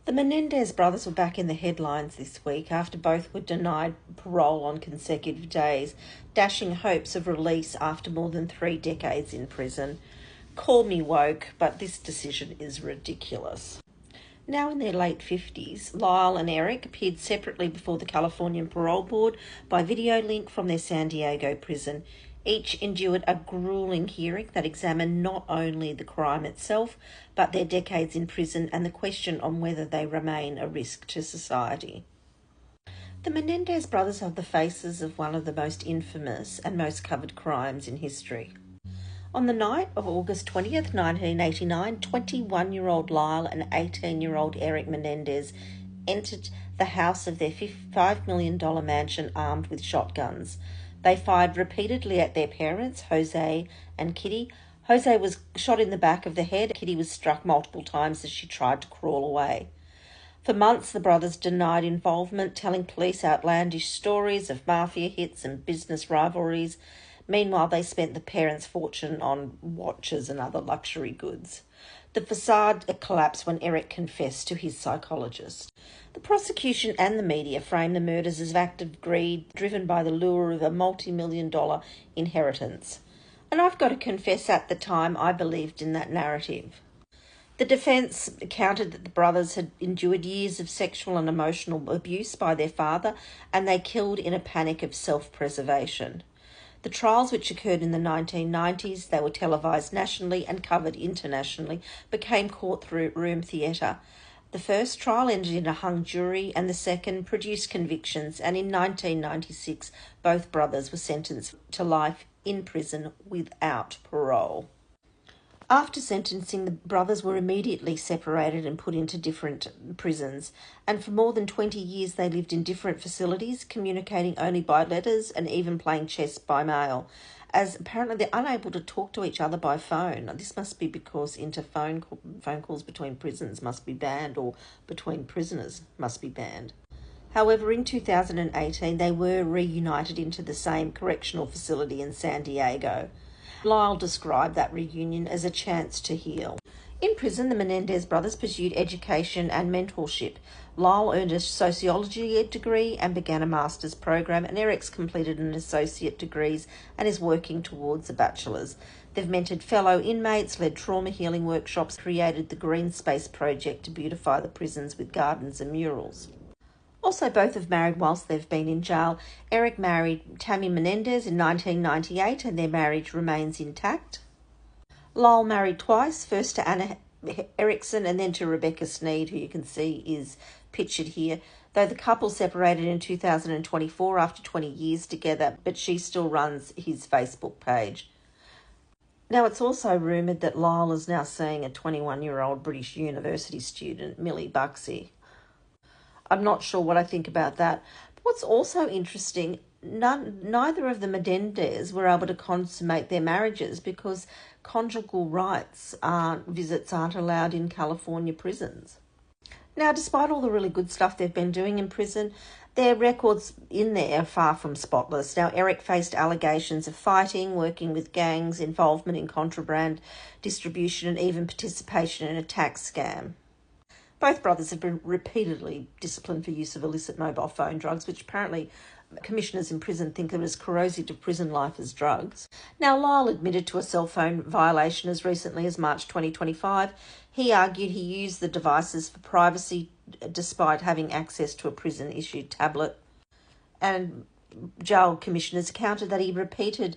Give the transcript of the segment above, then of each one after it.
The Menendez brothers were back in the headlines this week after both were denied parole on consecutive days, dashing hopes of release after more than 3 decades in prison. Call me woke, but this decision is ridiculous. Now in their late 50s, Lyle and Eric appeared separately before the California Parole Board by video link from their San Diego prison. Each endured a grueling hearing that examined not only the crime itself, but their decades in prison and the question on whether they remain a risk to society. The Menendez brothers are the faces of one of the most infamous and most covered crimes in history. On the night of August 20th, 1989, 21-year-old Lyle and 18-year-old Eric Menendez entered the house of their $5 million mansion armed with shotguns. They fired repeatedly at their parents, Jose and Kitty. Jose was shot in the back of the head. Kitty was struck multiple times as she tried to crawl away. For months, the brothers denied involvement, telling police outlandish stories of mafia hits and business rivalries. Meanwhile, they spent the parents' fortune on watches and other luxury goods. The facade collapsed when Eric confessed to his psychologist. The prosecution and the media framed the murders as an act of greed driven by the lure of a multi-million-dollar inheritance. And I've got to confess, at the time, I believed in that narrative. The defence countered that the brothers had endured years of sexual and emotional abuse by their father, and they killed in a panic of self-preservation. The trials, which occurred in the 1990s, they were televised nationally and covered internationally, became courtroom theatre. The first trial ended in a hung jury, and the second produced convictions, and in 1996 both brothers were sentenced to life in prison without parole. After sentencing, the brothers were immediately separated and put into different prisons, and for more than 20 years they lived in different facilities, communicating only by letters and even playing chess by mail, as apparently they're unable to talk to each other by phone. This must be because phone calls between prisons must be banned, or between prisoners must be banned. However, in 2018 they were reunited into the same correctional facility in San Diego. Lyle described that reunion as a chance to heal. In prison, the Menendez brothers pursued education and mentorship. Lyle earned a sociology degree and began a master's program, and Eric's completed an associate degrees and is working towards a bachelor's. They've mentored fellow inmates, led trauma healing workshops, created the Green Space Project to beautify the prisons with gardens and murals. Also, both have married whilst they've been in jail. Eric married Tammy Menendez in 1998 and their marriage remains intact. Lyle married twice, first to Anna Erickson and then to Rebecca Sneed, who you can see is pictured here, though the couple separated in 2024 after 20 years together, but she still runs his Facebook page. Now, it's also rumoured that Lyle is now seeing a 21-year-old British university student, Millie Buxey. I'm not sure what I think about that. But what's also interesting, neither of the Menendez were able to consummate their marriages because conjugal visits aren't allowed in California prisons. Now, despite all the really good stuff they've been doing in prison, their records in there are far from spotless. Now, Eric faced allegations of fighting, working with gangs, involvement in contraband distribution, and even participation in a tax scam. Both brothers have been repeatedly disciplined for use of illicit mobile phone drugs, which apparently commissioners in prison think are as corrosive to prison life as drugs. Now, Lyle admitted to a cell phone violation as recently as March 2025. He argued he used the devices for privacy despite having access to a prison-issued tablet. And jail commissioners countered that repeated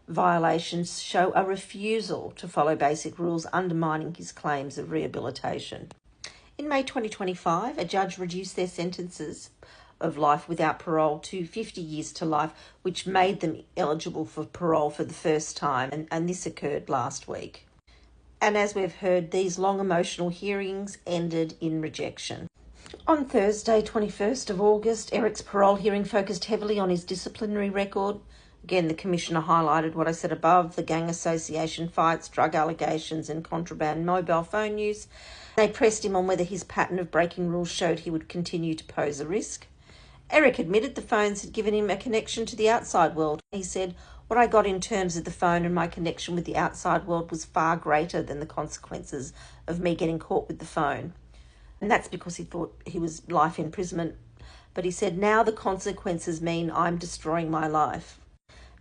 violations show a refusal to follow basic rules, undermining his claims of rehabilitation. In May 2025, a judge reduced their sentences of life without parole to 50 years to life, which made them eligible for parole for the first time, and this occurred last week. And as we've heard, these long emotional hearings ended in rejection. On Thursday, 21st of August, Eric's parole hearing focused heavily on his disciplinary record. Again, the Commissioner highlighted what I said above, the gang association fights, drug allegations and contraband mobile phone use. They pressed him on whether his pattern of breaking rules showed he would continue to pose a risk. Eric admitted the phones had given him a connection to the outside world. He said, "What I got in terms of the phone and my connection with the outside world was far greater than the consequences of me getting caught with the phone." And that's because he thought he was life imprisonment. But he said, now the consequences mean I'm destroying my life.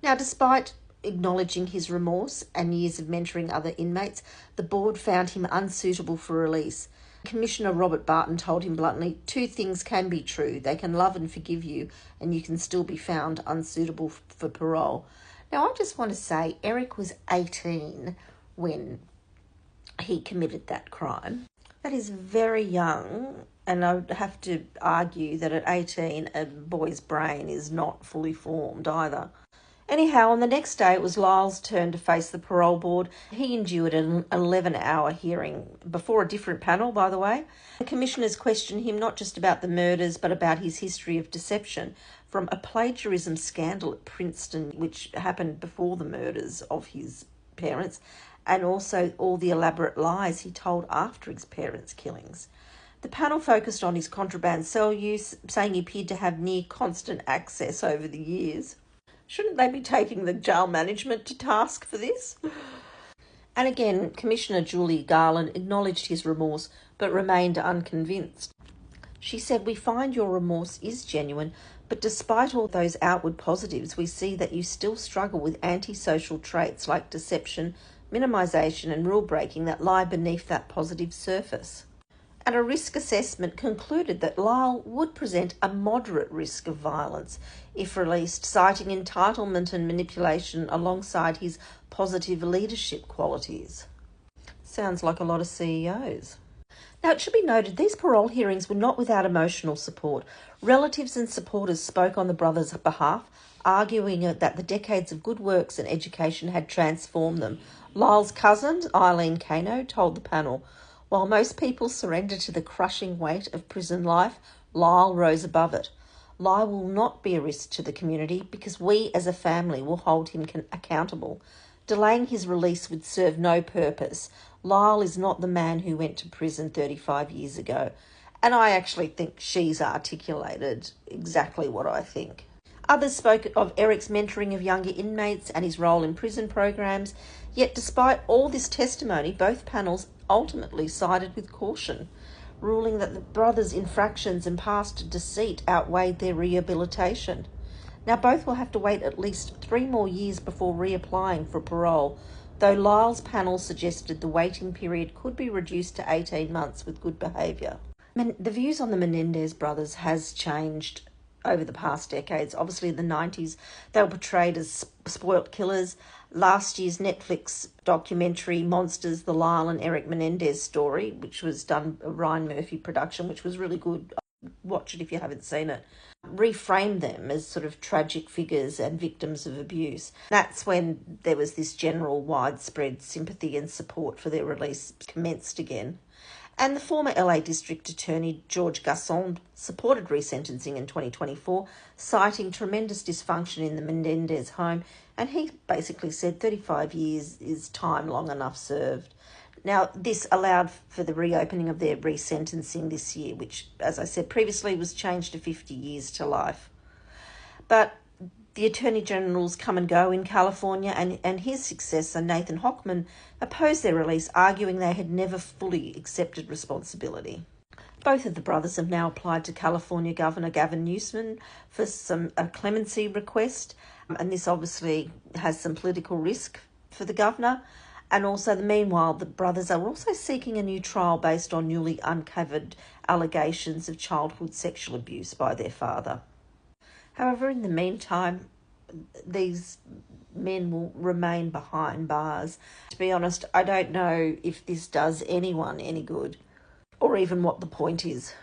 Now, despite acknowledging his remorse and years of mentoring other inmates, the board found him unsuitable for release. Commissioner Robert Barton told him bluntly, two things can be true. They can love and forgive you, and you can still be found unsuitable for parole. Now, I just want to say, Eric was 18 when he committed that crime. That is very young, and I would have to argue that at 18, a boy's brain is not fully formed either. Anyhow, on the next day, it was Lyle's turn to face the parole board. He endured an 11-hour hearing before a different panel, by the way. The commissioners questioned him not just about the murders, but about his history of deception, from a plagiarism scandal at Princeton, which happened before the murders of his parents, and also all the elaborate lies he told after his parents' killings. The panel focused on his contraband cell use, saying he appeared to have near constant access over the years. Shouldn't they be taking the jail management to task for this? And again, Commissioner Julie Garland acknowledged his remorse, but remained unconvinced. She said, we find your remorse is genuine, but despite all those outward positives, we see that you still struggle with antisocial traits like deception, minimisation and rule breaking that lie beneath that positive surface. And a risk assessment concluded that Lyle would present a moderate risk of violence if released, citing entitlement and manipulation alongside his positive leadership qualities. Sounds like a lot of CEOs. Now, it should be noted these parole hearings were not without emotional support. Relatives and supporters spoke on the brothers' behalf, arguing that the decades of good works and education had transformed them. Lyle's cousin, Eileen Kano, told the panel, while most people surrender to the crushing weight of prison life, Lyle rose above it. Lyle will not be a risk to the community because we as a family will hold him accountable. Delaying his release would serve no purpose. Lyle is not the man who went to prison 35 years ago. And I actually think she's articulated exactly what I think. Others spoke of Eric's mentoring of younger inmates and his role in prison programs. Yet despite all this testimony, both panels ultimately sided with caution, ruling that the brothers' infractions and past deceit outweighed their rehabilitation. Now both will have to wait at least 3 more years before reapplying for parole, though Lyle's panel suggested the waiting period could be reduced to 18 months with good behaviour. The views on the Menendez brothers has changed over the past decades. Obviously, in the 90s, they were portrayed as spoilt killers. Last year's Netflix documentary, Monsters, the Lyle and Eric Menendez story, which was done a Ryan Murphy production, which was really good. Watch it if you haven't seen it. Reframed them as sort of tragic figures and victims of abuse. That's when there was this general widespread sympathy and support for their release commenced again. And the former LA District Attorney George Gascon supported resentencing in 2024, citing tremendous dysfunction in the Menendez home, and he basically said 35 years is time long enough served. Now, this allowed for the reopening of their resentencing this year, which, as I said previously, was changed to 50 years to life. But the Attorney General's come and go in California, and his successor, Nathan Hochman, opposed their release, arguing they had never fully accepted responsibility. Both of the brothers have now applied to California Governor Gavin Newsom for a clemency request, and this obviously has some political risk for the governor. And also, meanwhile, the brothers are also seeking a new trial based on newly uncovered allegations of childhood sexual abuse by their father. However, in the meantime, these men will remain behind bars. To be honest, I don't know if this does anyone any good or even what the point is.